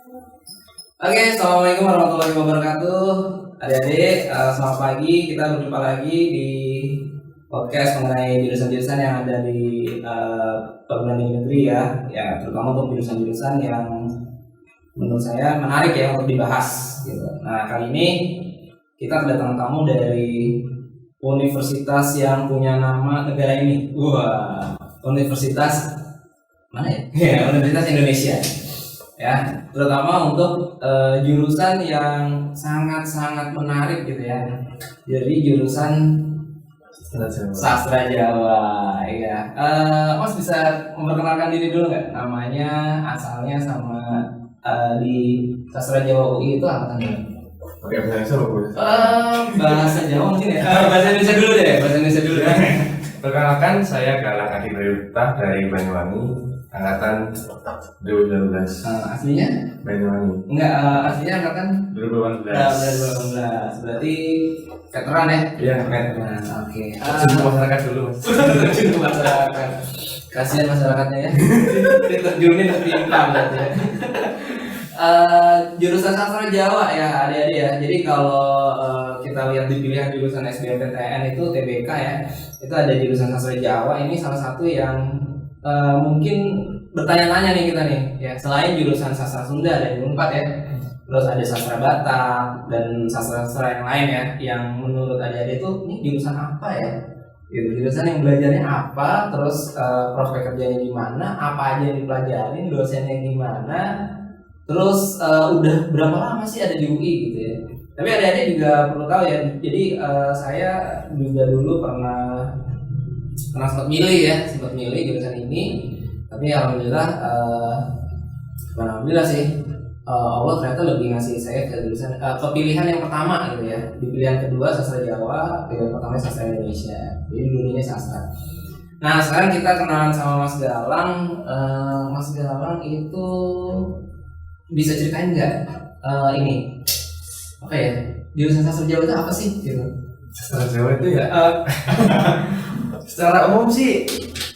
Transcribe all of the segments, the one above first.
Oke, assalamualaikum warahmatullahi wabarakatuh. Adik-adik, selamat pagi. Kita berjumpa lagi di podcast mengenai jurusan-jurusan yang ada di perguruan tinggi negeri ya. Ya, terutama untuk jurusan-jurusan yang menurut saya menarik ya untuk dibahas. Gitu. Nah, kali ini kita kedatangan tamu dari universitas yang punya nama negara ini. Wah, Universitas mana ya? Ya, Universitas Indonesia. Ya, terutama untuk jurusan yang sangat-sangat menarik gitu ya. Jadi jurusan sastra Jawa, ya. Mas bisa memperkenalkan diri dulu nggak? Namanya, asalnya, sama di sastra Jawa UI itu angkatan berapa? Oke, bahasa Indonesia Bahasa Jawa mungkin ya. Bahasa Indonesia dulu deh, bahasa Indonesia dulu. Perkenalkan, saya Galang Adi Bayuta dari Banyuwangi, angkatan 2019. Aslinya? Banyuwangi. Enggak, aslinya angkatan 2018. 2018. Berarti veteran ya? Iya, keren. Nah, oke. Terjun masyarakat dulu, Mas. Terjun ke masyarakat. Kasihan masyarakatnya ya. Diterjunin ke timpang berarti ya. Jurusan sastra Jawa ya adik-adik ya. Jadi kalau kita lihat di pilihan jurusan SBMPTN itu TBK ya, itu ada jurusan sastra Jawa. Ini salah satu yang mungkin bertanya-tanya nih kita nih ya. Selain jurusan sastra Sunda ada Unpad ya, terus ada sastra Batak dan sastra-sastra yang lain ya, yang menurut adik-adik itu ini jurusan apa ya? Jurusan yang belajarnya apa, terus prospek kerjanya gimana, apa aja yang dipelajarin, dosennya gimana, terus udah berapa lama sih ada di UI gitu ya. Tapi adik-adik juga perlu tahu ya. Jadi saya juga dulu pernah sempat milih jurusan ini. Tapi alhamdulillah sih Allah ternyata lebih ngasih saya ke jurusan ke pilihan yang pertama gitu ya. Di pilihan kedua sastra Jawa, pilihan pertama sastra Indonesia. Jadi dulunya sastra. Nah sekarang kita kenalan sama Mas Galang. Mas Galang itu bisa ceritain nggak ini apa ya, jurusan sastra Jawa itu apa sih gitu? Sastra Jawa itu ya secara umum sih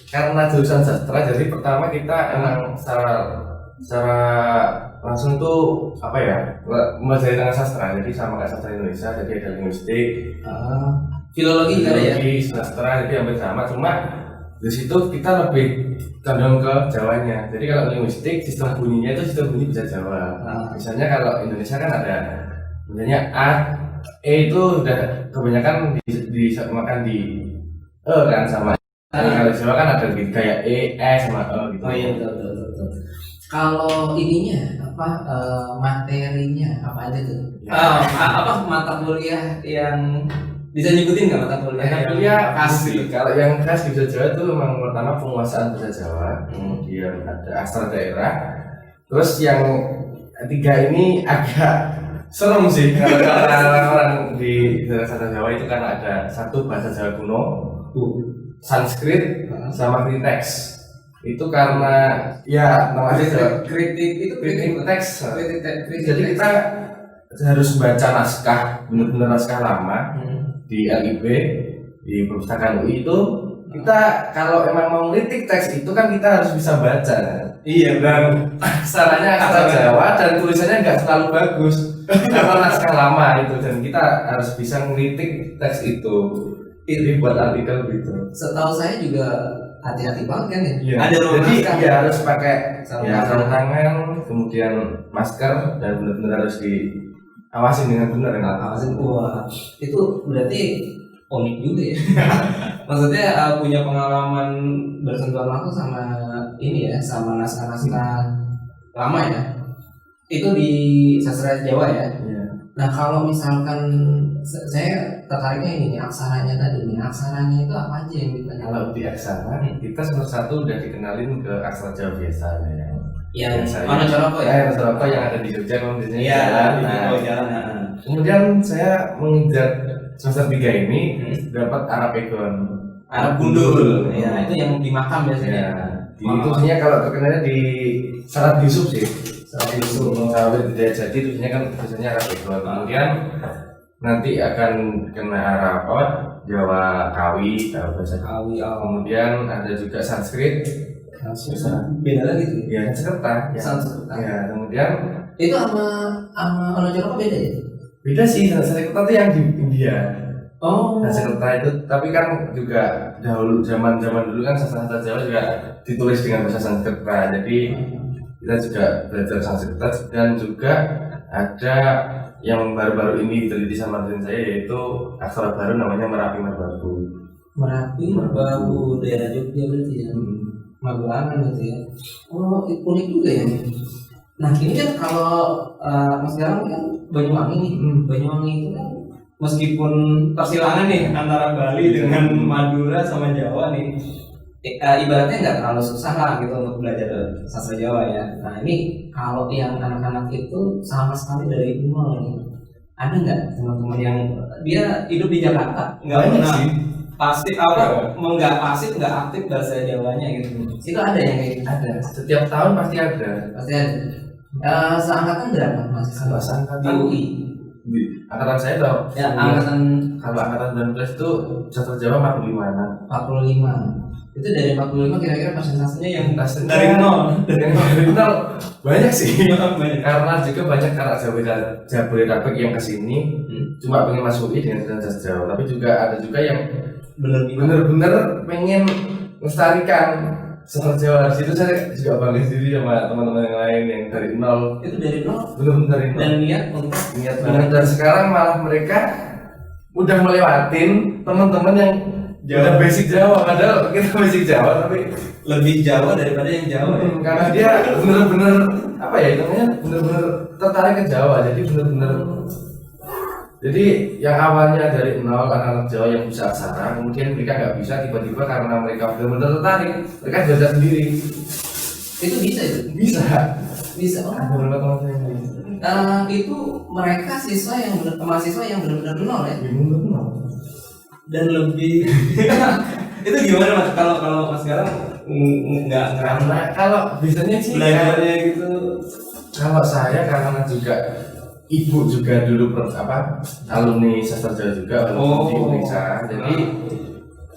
karena jurusan sastra, jadi pertama kita emang secara langsung tuh apa ya, mempelajari tentang sastra, jadi sama kayak sastra Indonesia, jadi ada linguistik, filologi juga ya, sastra, jadi hampir sama, cuma di situ kita lebih condong ke Jawanya. Jadi kalau linguistik sistem bunyinya itu sistem bunyi bisa Jawa. Misalnya kalau Indonesia kan ada misalnya A, E itu udah kebanyakan disamakan di E kan sama. Kalau Jawa kan ada kayak E, sama E gitu. Oh iya betul. Kalau ininya apa materinya apa aja tuh? Ya. Apa mata kuliah yang bisa nyebutin nggak mata kuliah? Mata kuliah pasti. Kalau yang khas di Bahasa Jawa itu memang pertama penguasaan Bahasa Jawa, kemudian ada astra daerah. Terus yang ketiga ini agak serem sih kalau orang-orang di Bahasa Jawa itu karena ada satu bahasa Jawa kuno, Sanskrit sama Kriteks. Itu karena ya namanya Jawa kritik teks. Jadi kita harus baca naskah, benar-benar naskah lama di LIB, di perpustakaan UI itu. Kita kalau emang mau ngeritik teks itu kan kita harus bisa baca. Iya, dan caranya kata Jawa dan tulisannya nggak terlalu bagus karena naskah lama itu, dan kita harus bisa ngeritik teks itu. Ini buat artikel gitu. Setahu saya juga hati-hati banget kan ya. Iya. Ada jadi ya harus pakai sarung tangan, kemudian masker, dan benar-benar harus diawasi dengan benar ya. Wah, itu berarti unik juga ya. Maksudnya punya pengalaman bersentuhan langsung sama ini ya, sama naskah-naskah lama ya. Itu di sastra Jawa ya. Iya. Nah kalau misalkan saya tertariknya ini nih, aksaranya tadi nih. Aksaranya itu apa aja yang dipelajari? Kalau di aksara kita semester 1 udah dikenalin ke aksara Jawa biasa ya. Yang mana Coroko ya? Coroko yang ada di Jogja kalau di sini. Iya, jalan. Kemudian saya menginjak semester 3 ini dapat Arab Egon. Arab Gundul. Ya, itu yang di makam biasanya. Ya. Di itu sebenarnya kalau terkenalnya di Sarat Yusuf sih. Sarat Yusuf. Kalau tidak jadi tulisannya kan biasanya Arab Egon. Kemudian nanti akan kena Arab Jawa Kawi, bahasa Kawi. Kemudian ada juga Sanskrit. Beda lagi tuh. Ya, Sanskerta. Sanskerta. Ya, kemudian Itu sama Onocoroko beda ya? Beda sih, Sanskerta itu yang di India. Oh. Sanskerta itu, tapi kan juga dahulu zaman dulu kan sastra Jawa juga ditulis dengan bahasa Sanskerta. Jadi kita juga belajar Sanskerta dan juga ada yang baru-baru ini diteliti sama dosen saya yaitu aksara baru namanya Merapi Merbabu. Merapi Merbabu daerah Jogja berarti ya. Magelangan gitu ya. Oh, unik juga ya. Nah ini kan kalau Mas Galang kan Banyuwangi nih, Banyuwangi itu kan meskipun persilangan nih antara Bali dengan Madura sama Jawa nih, ibaratnya nggak terlalu susah lah gitu untuk belajar sastra Jawa ya. Nah ini kalau yang anak-anak itu sama sekali dari nol nih, ada nggak teman-teman yang dia hidup di Jakarta nggak pernah pasti nggak pasif nggak aktif bahasa Jawanya gitu? Itu ada yang kayak gitu? Ada, setiap tahun pasti ada. Pasti ada. Seangkatan berapa mas? Seangkatan UI. Angkatan saya tau. Ya, kalau angkatan 19 itu sastra Jawa 45-an. 45. Itu dari 45 kira-kira persentasenya yang dari nol. Dari nol banyak sih. Karena juga banyak anak Jabodetabek yang kesini cuma pengen masuk UI dengan sastra Jawa, tapi juga ada juga yang bener-bener pengen melestarikan sastra Jawa. Di situ saya juga bangga sendiri sama teman-teman yang lain yang dari nol. Itu dari nol. Bener-bener dari nol. Dan niat banget. Dan sekarang malah mereka udah melewatin teman-teman yang udah basic Jawa, padahal kita basic Jawa tapi lebih Jawa daripada yang Jawa ya? Karena dia bener-bener apa ya namanya, bener-bener tertarik ke Jawa. Jadi bener-bener, jadi yang awalnya dari nol anak-anak Jawa yang bisa aksara, kemudian mereka nggak bisa, tiba-tiba karena mereka benar-benar tertarik, mereka belajar sendiri. Itu bisa itu? Bisa. Oh. Ada beberapa teman saya yang itu mereka mahasiswa yang benar-benar nol ya? Benar-benar nol. Dan lebih itu gimana mas? Kalau mas sekarang nggak karena kalau biasanya sih belajarnya gitu. Kalau saya karena juga ibu juga dulu alumni sastra Jawa juga di Indonesia. Jadi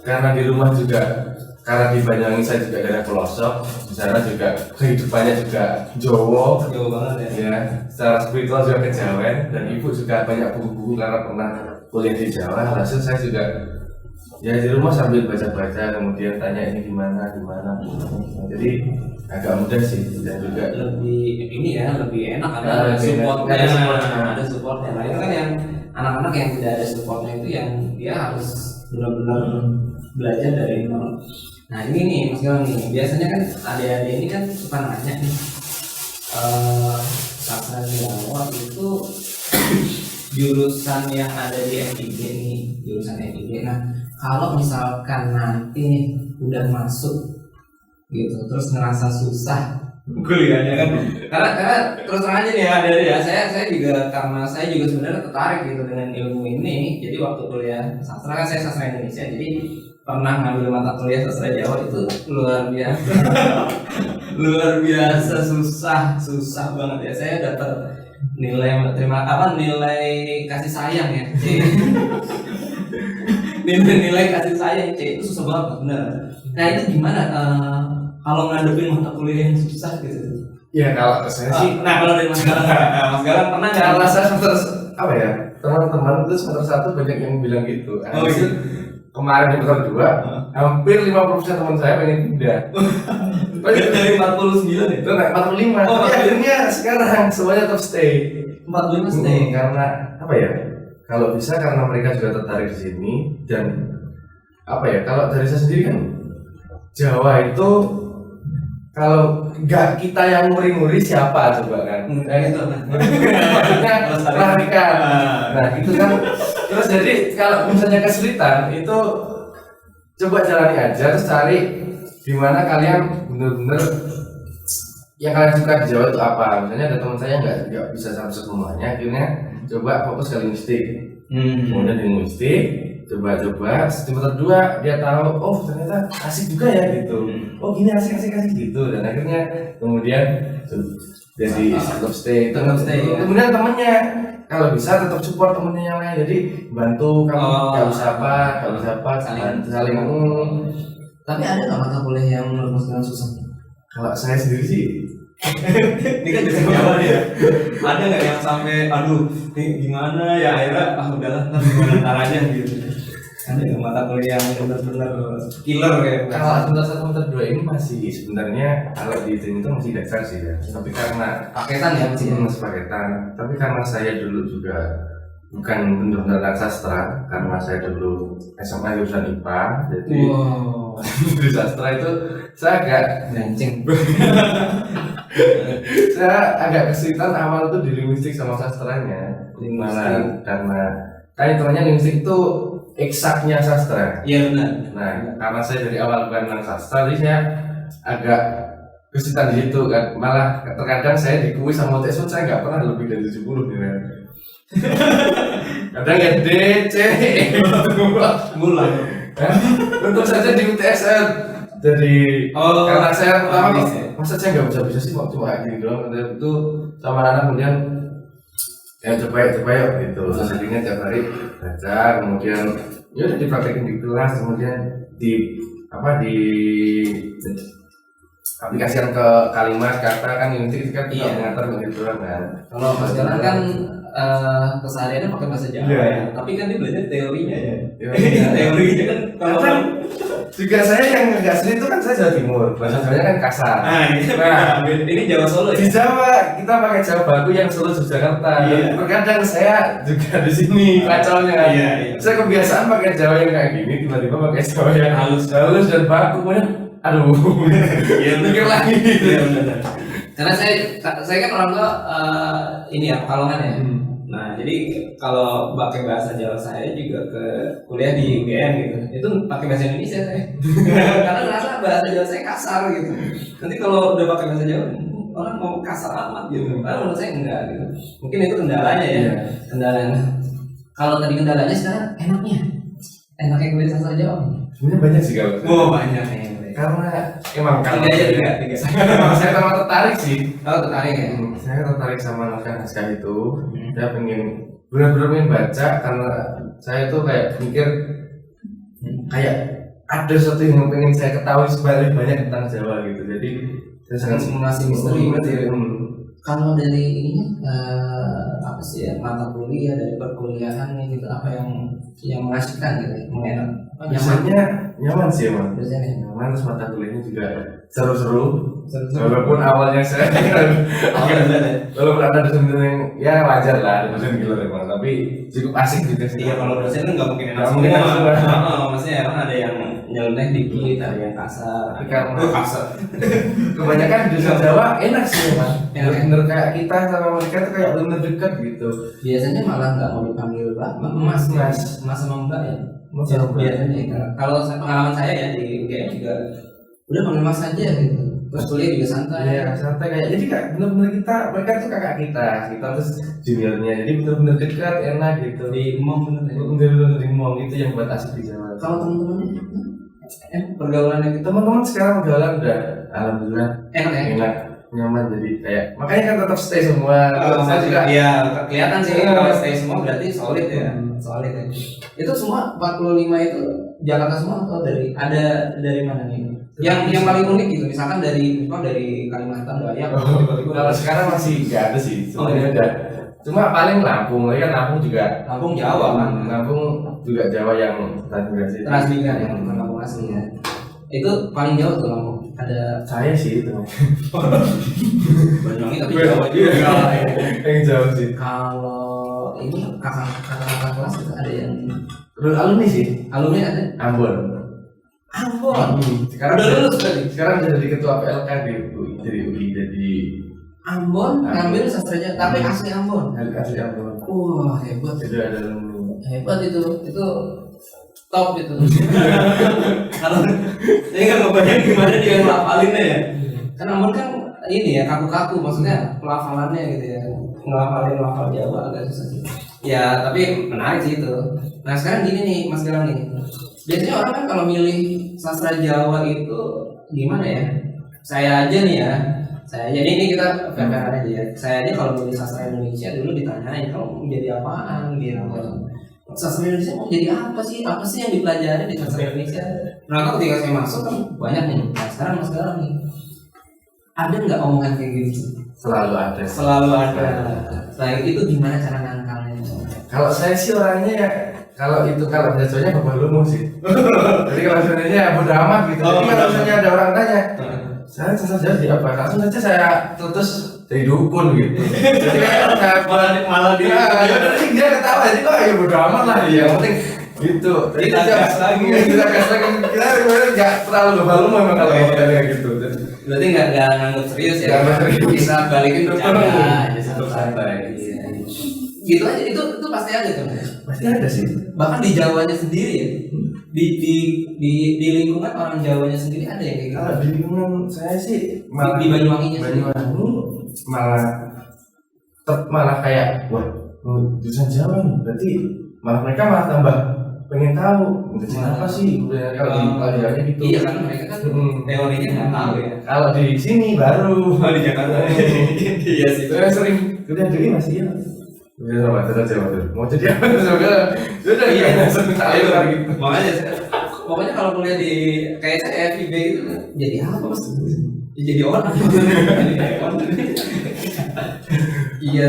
karena di rumah juga, karena di Banyuwangi saya juga daerah pelosok, di sana juga kehidupannya juga Jawa banget ya. Secara spiritual juga kejawen, dan ibu juga banyak buku-buku karena pernah kuliah di Jawa. Hasil saya juga ya di rumah sambil baca-baca, kemudian tanya ini gimana. Jadi agak mudah sih, dan juga lebih enak ada supportnya. Nah itu kan yang anak-anak yang tidak ada supportnya itu yang dia harus benar-benar belajar dari nol. Nah ini nih Mas Galang nih, biasanya kan adik-adik ini kan suka nanya nih, sastra Jawa itu jurusan yang ada di FIG nih, jurusan FIG. Nah kalau misalkan nanti nih udah masuk gitu, terus ngerasa susah kuliahnya kan, karena terus terang aja nih ya, saya juga, karena saya juga sebenarnya tertarik gitu dengan ilmu ini. Jadi waktu kuliah sastra kan saya sastra Indonesia, jadi pernah ngambil mata kuliah sastra Jawa itu luar biasa luar biasa susah banget ya. Saya dapat nilai kasih sayang ya C. nilai kasih sayang C itu susah banget benar. Nah itu gimana kalau ngadepin mata kuliah yang susah gitu? Ya kalau saya sih, nah kalau dari Mas Galang pernah nggak? Kalau saya semester teman-teman itu semester 1 banyak yang bilang gitu. Kemarin semester 2 hampir 50% teman saya pengen pindah. Dari 49 itu naik 45. Tapi akhirnya sekarang semuanya tetap stay. 45 stay. Karena kalau bisa karena mereka juga tertarik di sini, dan kalau dari saya sendiri kan Jawa itu kalau nggak kita yang nguri-nguri siapa coba kan? Itu maksudnya melarikan. Nah itu kan. Terus jadi kalau misalnya kesulitan itu coba jalani aja, terus cari di mana kalian benar-benar yang kalian suka di Jawa itu apa. Misalnya ada teman saya nggak bisa sampai semuanya, akhirnya coba fokus ke linguistik. Kemudian di linguistik coba semester 2 dia tahu ternyata asik juga ya gitu. Gini asik gitu, dan akhirnya kemudian jadi tetap stay. Kemudian temennya kalau bisa tetap support temennya yang lain, jadi bantu kamu nggak bisa apa saling. Tapi ada nggak mata kuliah yang menurut Mas Galang susah? Kalau saya sendiri sih Ini kan bisa Jawa nih ya. Ada nggak yang sampai aduh ini gimana ya akhirnya udahlah ntar gimana caranya gitu. Ada yang mata kuliah yang benar-benar killer kayak Kalau semester 2 ini masih sebenarnya kalau di itu masih dasar sih ya. Tapi karena paketan ya masih. masih paketan. Tapi karena saya dulu juga bukan benar-benar sastra, karena saya dulu SMA jurusan IPA, jadi di sastra itu saya agak Gancing. saya agak kesulitan awal tuh di linguistik sama sastranya. Malah karena kan hitungannya linguistik itu eksaknya sastra. iya benar. Nah, karena saya dari awal bukan anak sastra, jadi saya agak kesulitan di situ kan. Malah terkadang saya di kuis sama UTS saya nggak pernah lebih dari 70 nih. Kadang ya D, C, Mulai. Untuk saja di UTS saya jadi karena saya pertama masa saya nggak bisa sih waktu kayak gini doang. Itu sama anak kemudian ya coba yuk gitu. Terus akhirnya tiap hari baca, kemudian ya udah dipraktekin di kelas, kemudian di aplikasikan ke kalimat kata kan ini kan kita mengatur begitu kan. Kalau Mas Galang kan kesehariannya pakai bahasa Jawa ya. Tapi kan dia belajar teorinya ya. Teorinya kan kalau juga saya yang nggak asli itu kan saya Jawa Timur, bahasa Jawanya kan kasar. Nah, ini Jawa Solo ya. Di Jawa kita pakai Jawa baku yang Solo Yogyakarta. Terkadang saya juga di sini kacaunya. Saya kebiasaan pakai Jawa yang kayak gini, tiba-tiba pakai Jawa yang halus dan baku. Aduh, mikir lagi. Karena saya kan orang tua ini ya Pekalongan ya. Nah jadi kalau pakai bahasa Jawa saya juga ke kuliah di UGM gitu, itu pakai bahasa Indonesia saya. Karena ngerasa bahasa Jawa saya kasar gitu. Nanti kalau udah pakai bahasa Jawa orang mau kasar amat gitu. Karena menurut saya enggak gitu. Mungkin itu kendalanya ya. Kendalanya. Kalau tadi kendalanya sekarang enaknya kuliah sastra Jawa. Sebenarnya banyak sih kalau. Banyak nih. Karena emang kalau tiga. Saya memang tertarik sih. Tertarik ya. Saya tertarik sama naskah itu. Saya pengen benar-benar baca karena saya tuh kayak mikir kayak ada sesuatu yang pengen saya ketahui sebalik banyak tentang Jawa gitu. Jadi saya sangat simulasi misteri berarti. Kalau dari ini apa sih ya mata kuliah dari perkuliahan gitu apa yang mengasihkan gitu mengenak biasanya nyaman sih emang biasanya nyaman, terus mata kuliahnya juga seru-seru walaupun awalnya saya walaupun ada dosen yang ya wajar lah ada dosen gila emang tapi cukup asik juga sih. Iya kalau dosen kan nggak mungkin enak semua. Maksudnya emang ada yang nyeleneh dikit, ada yang kasar. Karena kebanyakan dosen Jawa enak sih emang. Bener kayak kita sama mereka tuh kayak bener dekat gitu. Biasanya malah nggak mau dipanggil mas sama mbak ya. Biasanya kalau pengalaman saya ya di UGM juga udah panggil mas aja gitu. Terus kuliah juga santai. Iya santai kayak jadi kayak bener-bener mereka tuh kakak kita terus juniornya jadi bener-bener dekat enak gitu. Di Mong bener-bener di Mong itu yang buat asik di Jawa. Kalau teman-temannya pergaulannya gitu teman-teman sekarang pergaulan udah alhamdulillah enak nyaman jadi kayak makanya kan tetap stay semua. Saya juga ya kelihatan sih kalau stay semua berarti solid ya. Solid ya. Itu semua 45 itu Jakarta semua atau dari mana nih? Yang paling unik gitu misalkan dari Kalimantan Dayak kalau sekarang masih nggak ada sih sebenarnya ada cuma paling Lampung juga Lampung Jawa kan Lampung juga Jawa yang transmigrasi yang bukan Lampung asli ya itu paling jauh tuh Lampung ada saya sih itu Banyuwangi tapi Jawa juga yang jauh sih. Kalau ini kakak kelas itu ada yang alumni sih ada Ambon. Sekarang udah lulus tadi. Sekarang jadi ketua PLK di UI jadi Ambon ngambil sastranya tapi asli Ambon. Asli Ambon. Wah hebat. Jadi ada alumni. Hebat itu top itu. Kalau saya nggak kebayang gimana dia ngelapalinnya ya. Kan Ambon kan ini ya kaku-kaku maksudnya pelafalannya gitu ya ngelafal Jawa agak susah sih. Ya tapi menarik sih itu. Nah sekarang gini nih Mas Galang nih. Biasanya orang kan kalau milih sastra Jawa itu gimana ya? Saya aja nih ya. Ini kita fair-fairan aja ya. Saya aja kalau milih sastra Indonesia dulu ditanyain kamu mau jadi apaan gitu. Sastra Indonesia mau jadi apa sih? Apa sih yang dipelajari di sastra Indonesia? Nah ketika saya masuk kan banyak nih. Nah sekarang Mas Galang nih. ada nggak omongan kayak gitu? Selalu ada. Selalu ada. Selain itu gimana cara nangkalnya? Kalau saya sih orangnya ya, kalau biasanya bapak lumu sih. Jadi kalau sebenarnya ya bodo amat gitu. Jadi kalau misalnya ada orang tanya, saya sensor jadi apa? Langsung saja saya tutus jadi dukun gitu. Jadi kayak malah dia dia ketawa, jadi kok ya bodo amat lah. Yang penting gitu. Kita gas lagi. Kita gas lagi. Kita sebenarnya nggak terlalu bapak lumu memang kalau kayak gitu. Berarti nggak nganggap serius ya? Nggak nganggap serius. Bisa balikin bercanda aja santai. Gitu aja, itu pasti ada kan? Pasti ada sih. Bahkan di Jawanya sendiri ya, di lingkungan orang Jawanya sendiri ada yang kayak gitu. Kalau di lingkungan saya sih malah di Banyuwanginya Banyuwangi malah kayak wah jurusan Jawa nih, berarti malah mereka malah tambah pengen tahu apa sih kalau di pelajarannya gitu. Iya kan mereka kan teorinya nggak tahu ya. Kalau di sini baru di Jakarta. Iya sih. Saya sering kuliah dulu masih ya. Udah sama saja mau jadi apa sudah iya langsung tahu gitu. Makanya pokoknya kalau kuliah di kayak saya FIB itu jadi apa mas? Jadi orang. Iya,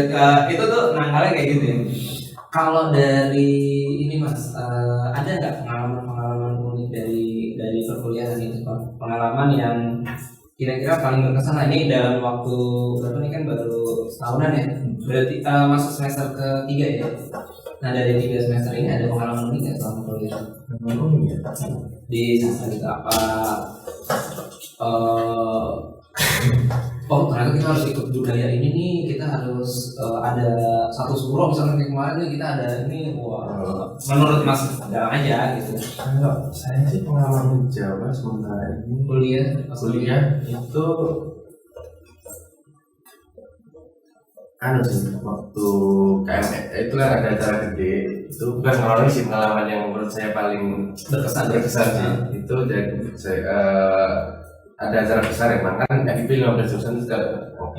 itu tuh nangkalnya kayak gitu ya. Kalau dari ini mas, ada nggak pengalaman unik dari perkuliahan itu, pengalaman yang kira-kira paling berkesan? Nah, ini dalam waktu berapa nih, kan baru setahunan ya, berarti masuk semester ketiga ya. Nah dari 3 semester ini ada pengalaman unik nggak selama kuliah? Di sastra itu apa? Oh ternyata kita harus ikut budaya ini nih, kita harus ada satu suro misalnya kayak kemarin nih kita ada ini. Wah, menurut mas ada aja gitu. Kalau saya sih pengalaman Jawa sementara ini kuliah itu sih waktu KMS itu kan ada acara gede, itu bukan pengalaman sih, pengalaman yang menurut saya paling berkesan sih. Itu dari saya ada acara besar yang kan FIP 15 jurusan itu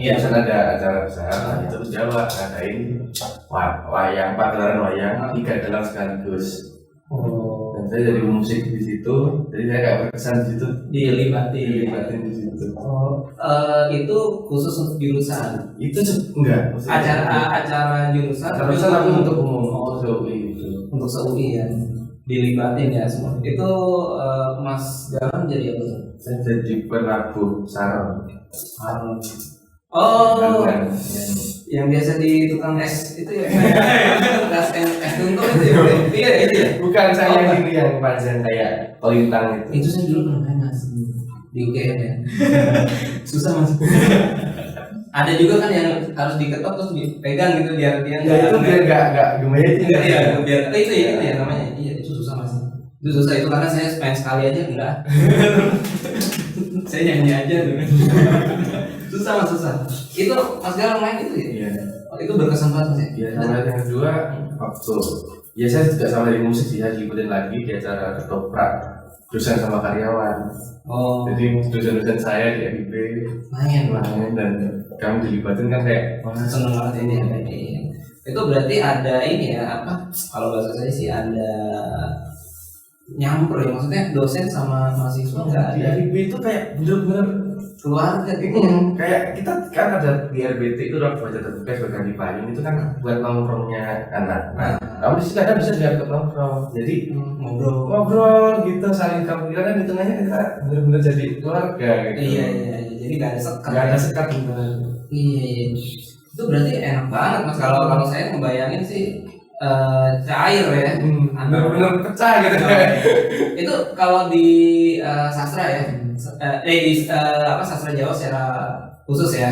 jurusan ada acara besar. Nah, itu Jawa ngadain wayang, pagelaran wayang 3 dalam sekaligus. Dan saya jadi musik di situ, jadi saya kayak berkesan di situ, dilibatin di situ. Itu khusus untuk jurusan? Itu enggak acara jurusan tapi untuk umum, untuk UI gitu. Untuk se-UI ya, dilibatin ya semua. Itu Mas Galang jadi apa tuh? Saya jadi penabuh sarung. Oh, yang biasa di tukang es itu ya? es tuntung itu ya? Iya itu ya? Bukan, saya yang ini yang panjang kayak kolintang itu. Itu saya dulu pernah main mas di UGM ya. Susah mas. Ada juga kan yang harus diketok terus dipegang gitu biar dia itu biar nggak gemet. Iya, biar itu ya namanya. Iya itu susah mas. Itu susah itu karena saya main sekali aja enggak. Saya nyanyi aja tuh. Susah. Itu Mas Galang main itu ya? Iya. Itu berkesan banget ya? Iya. Sama yang kedua waktu ya saya juga sama di musik sih, saya diikutin lagi di acara ketoprak dosen sama karyawan. Oh. Jadi dosen-dosen saya di FIB main dan kami dilibatin kan kayak seneng banget ini ya kayak ini. Itu berarti ada ini ya apa? Kalau bahasa saya sih ada nyampur ya, maksudnya dosen sama mahasiswa nggak ada. Di FIB itu kayak bener-bener keluarga gitu ya. Kayak kita kan ada di RBT itu ruang baca terbuka sebagai di payung itu kan buat nongkrongnya anak. Nah, kamu di situ kadang bisa dianggap nongkrong. Jadi ngobrol gitu, saling kamu kan hitungannya kita bener-bener jadi keluarga gitu. Iya. Jadi nggak ada sekat. Nggak ada sekat gitu. Iya. Itu berarti enak banget mas. Kalau saya membayangin sih cair ya. Bener-bener pecah gitu. Itu kalau di sastra ya. Di sastra Jawa secara khusus ya.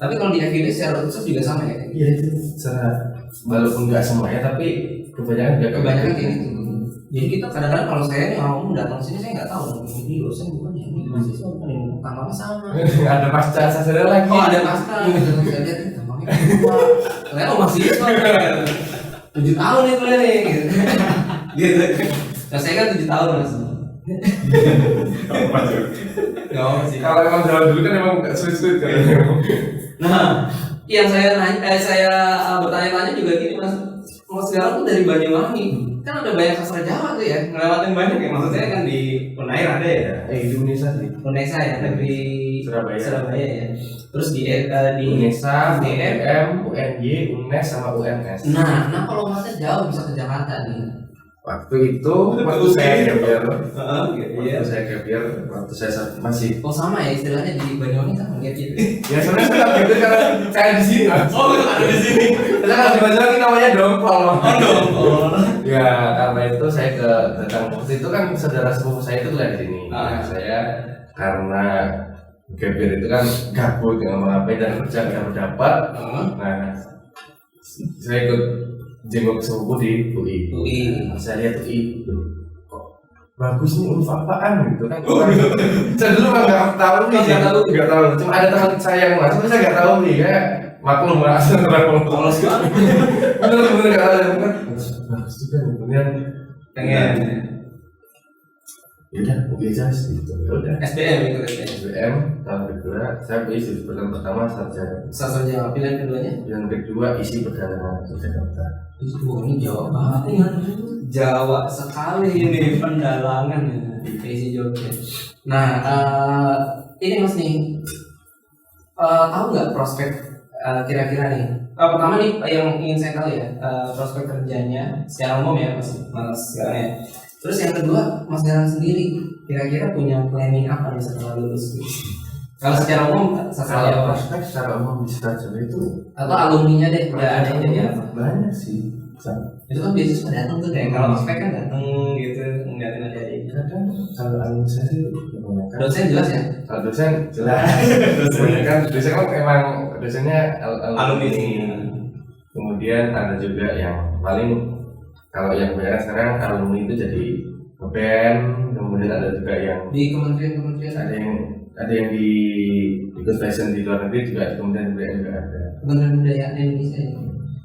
Tapi kalau di FIB secara khusus juga sama ya? Iya itu secara walaupun nggak semuanya tapi kebanyakan kayak gitu. Jadi kita kadang-kadang kalau saya nih orang umum datang sini saya nggak tahu ini dosen bukan ya, ini mahasiswa bukan, ini tampangnya sama. Ada pasca sastra lagi. Oh ada pasca. Saya lihat ini tampangnya sama. Saya mahasiswa 7 tahun nih kuliah nih. Gitu. Nah saya kan 7 tahun mas. Gak apa sih. Kalau emang zaman dulu kan emang gak sulit-sulit kan. Nah, yang saya bertanya-tanya juga gini mas. Mas Galang tuh dari Banyuwangi. Kan ada banyak sastra Jawa tuh ya, ngelewatin banyak ya. Maksudnya kan di Unair ada ya. Indonesia sih. Unesa ya, negeri Surabaya ya. Terus di Unesa, UGM, UNY, UNES sama UNS. Nah, kalau masnya jauh bisa ke Jakarta nih. Waktu itu waktu saya gapir, Iya. waktu saya masih. Oh sama ya istilahnya di Banyuwangi sama kayak gitu. Ya sebenarnya saya gapir karena saya di sini. Oh, ada di sini. Karena kalau di Banyuwangi namanya Dongkol. Oh, Dongkol. Ya karena itu saya datang waktu itu kan saudara sepupu saya itu kuliah di sini. Nah, saya karena gapir itu kan gabut dengan apa dan kerja nggak berdapat. Nah saya ikut jenguk sepupu di UI. Saya lihat UI, kok bagus nih Unif apaan gitu kan. Saya dulu nggak tahu nih, nggak tahu. Cuma ada teman saya yang masuk, saya nggak tahu nih ya. Maklum lah, polos banget. Bener nggak tahu kan. Bagus juga nih, kemudian pengen. Ya udah, UI aja gitu. Ya udah. SBM ikut SBM tahun kedua, saya isi pertama sarjana. Sastra Jawa, pilihan keduanya? Yang kedua isi perjalanan ke Jakarta. Ini Jawa banget nih. Jawa sekali ini pendalangan ya isi Jogja. Nah, ini Mas nih, tahu nggak prospek kira-kira nih? Pertama nih yang ingin saya tahu ya, prospek kerjanya secara umum ya Mas Galang ya. Terus yang kedua, Mas Galang sendiri kira-kira punya planning apa nih setelah lulus? Kalau secara umum, Kalau prospek secara umum di Jawa itu atau alumninya deh, udah ada yang jadi apa? banyak sih. Itu kan beasiswa datang tuh kayak kalau ospek kan datang gitu, ngeliatin aja deh. Kadang kalau alumni saya sih kebanyakan. Dosen jelas ya? Kalau dosen jelas. Kebanyakan dosen kan emang dosennya Alumni. Kemudian ada juga yang paling kalau yang kebanyakan sekarang alumni itu jadi ngeband. Kemudian ada juga yang Di kementerian ada yang di ikut fashion di luar negeri juga, kemudian juga ada. Kementerian Budaya Indonesia ya.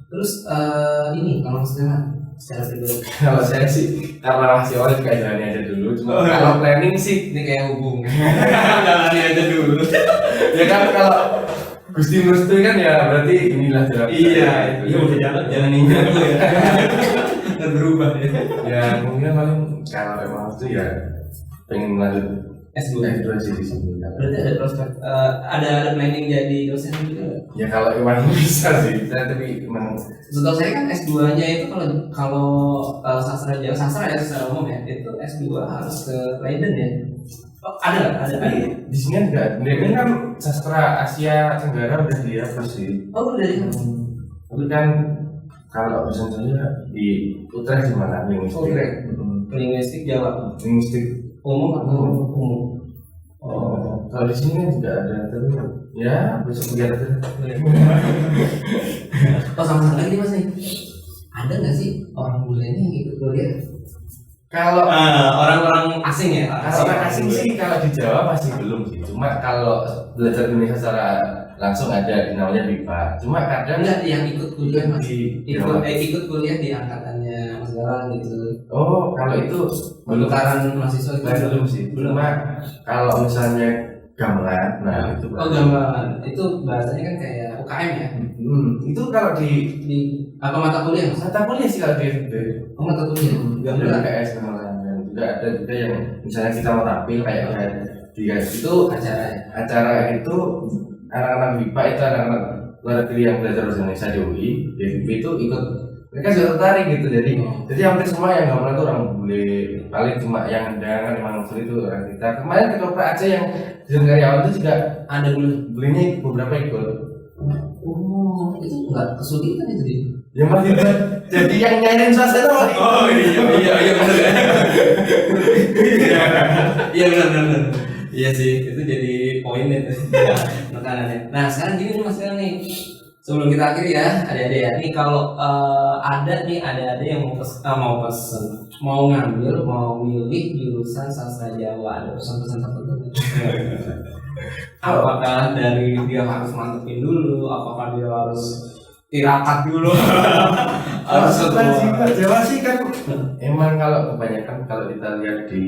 Terus ini kalau Mas Galang secara pribadi, Kalau saya sih karena masih awal juga jalannya aja dulu. Cuma kalau planning sih ini kayak hubungan. Jalani aja dulu. ya kan kalau Gusti Mustui kan ya berarti inilah jalan. Iya, itu udah jalaninnya dulu ya. Dan berubah ya. Ya mungkin paling kalau emang itu ya pengen lanjut S2. sih di sini. Berarti ada prospek, ada planning jadi dosen juga nggak? Ya kalau emang bisa sih, saya tapi emang Setahu saya kan S2-nya itu kalau sastra Jawa, sastra ya secara umum ya, itu S2 harus ke Leiden ya. Oh, ada. di sini enggak. Ini kan sastra Asia Tenggara udah dihapus sih. Oh udah ya. Tapi kan kalau dosen saya di Utrecht gimana? Utrecht. Linguistik Jawa. Linguistik Umum atau umum? Kalau di sini kan juga ada, tapi ya besok lihat aja. Oh sama lagi nih Mas nih, ada nggak sih orang bulenya yang ikut kuliah? Kalau Orang-orang asing ya? kalau orang asing sih kalau di Jawa masih belum sih. Cuma kalau belajar Indonesia secara langsung ada namanya BIPA. Cuma kadang Enggak yang ikut kuliah Mas. di Ikut kuliah di angkatannya Mas Galang gitu. Oh, kalau itu belum Tukaran mahasiswa itu belum sih. Cuma kalau misalnya gamelan, nah itu Oh gamelan, itu bahasanya kan kayak UKM ya? itu kalau di Di apa mata kuliah Mas? mata kuliah sih kalau di FB. Oh mata kuliah. Ada Gamelan. KS gamelan dan juga ada juga yang misalnya kita mau tampil kayak dia itu Acara ya? acara itu anak-anak BIPA itu anak-anak luar negeri yang belajar bahasa Indonesia di UI, di FB itu ikut, mereka juga tertarik gitu. Jadi hampir semua yang gamelan itu orang bule, paling cuma yang undangan emang bule itu orang kita. Kemarin ke Kopra Aceh yang di karyawan itu juga Ada dulu. bulenya beberapa ikut. Oh itu nggak kesulitan itu dia. Ya masih jadi yang nyanyiin suasana Pak. Oh iya benar. Iya benar. Iya sih, itu jadi poin itu. Makanannya. Nah sekarang gini nih Mas Galang nih, sebelum kita akhiri ya adik-adik ya, ini kalau ada yang mau pesen, mau ngambil, mau milih jurusan sastra Jawa, ada pesan-pesan tertentu nggak? Apakah dari dia harus mantepin dulu, apakah dia harus tirakat dulu? Harus Jawa sih kan emang kalau kebanyakan kalau kita lihat di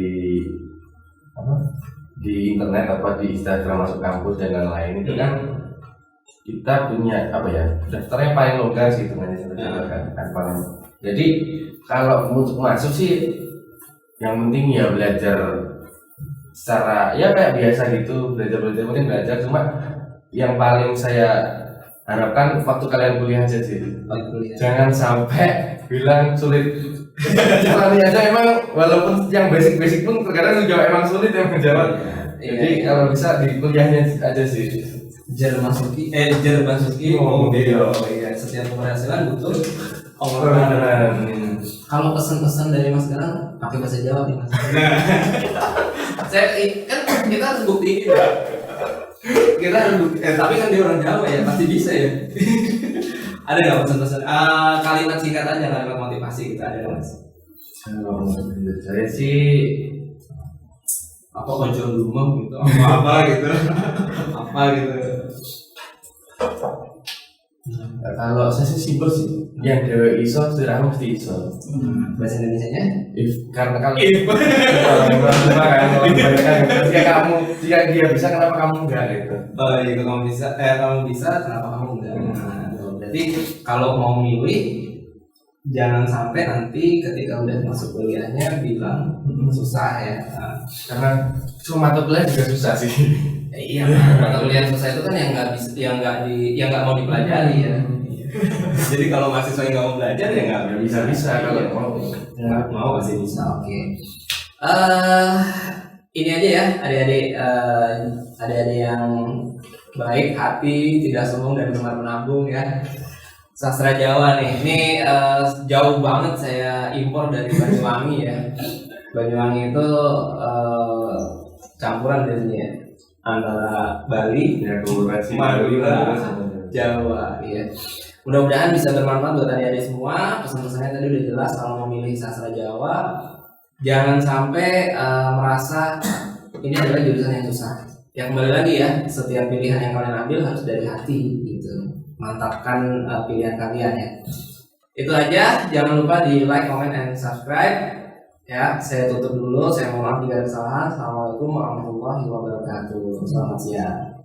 internet apa di Instagram masuk kampus dan lain-lain itu kan kita punya apa ya daftarnya paling longgar sih temannya kan paling Jadi kalau untuk masuk sih yang penting ya belajar secara ya kayak biasa gitu, belajar mungkin belajar, cuma yang paling saya harapkan waktu kalian kuliah aja sih. Jangan sampai bilang sulit. Jalani aja, emang walaupun yang basic pun terkadang juga emang sulit ya menjawab. Jadi kalau bisa di kuliahnya aja sih. Jar masuki iya, setiap keberhasilan butuh Omongan. Kalau pesan-pesan dari Mas sekarang pakai bahasa Jawa nih Mas. Kan kita harus buktiin ya. Kita harus buktiin, tapi kan dia orang Jawa ya, pasti bisa ya. Ada nggak pesan-pesan? Kalimat singkat aja, kalimat motivasi kita ada nggak Mas? Kalau menurut saya sih Apa ojol rumah gitu, apa gitu. kalau saya sih simpel sih, yang dewe iso sederamu mesti iso. Bahasa Indonesianya? Karena kalau jika dia bisa kenapa kamu enggak gitu. Oh iya, kamu bisa, kenapa kamu enggak? Berarti kalau mau milih, jangan sampai nanti ketika udah masuk kuliahnya bilang susah ya. Karena cuma mata kuliah juga susah sih. Iya, mata kuliah susah itu kan yang nggak bisa, yang nggak mau dipelajari ya. Jadi kalau mahasiswa yang nggak mau belajar ya nggak bisa kalau mau. Nggak mau pasti bisa. Oke. Ini aja ya, adik-adik yang baik hati, tidak sombong dan gemar menabung ya. Sastra Jawa nih, ini jauh banget saya impor dari Banyuwangi ya. Banyuwangi itu campuran dari sini ya, antara Bali, Madura, Jawa. Iya. Mudah-mudahan bisa bermanfaat buat adik-adik semua. Pesan-pesannya tadi udah jelas. Kalau memilih sastra Jawa, jangan sampai merasa ini adalah jurusan yang susah. Ya kembali lagi ya, setiap pilihan yang kalian ambil harus dari hati gitu. Mantapkan pilihan kalian ya. Itu aja, jangan lupa di like, comment, and subscribe ya. Saya tutup dulu, saya mohon maaf jika ada kesalahan. Assalamualaikum warahmatullahi wabarakatuh. Selamat siang.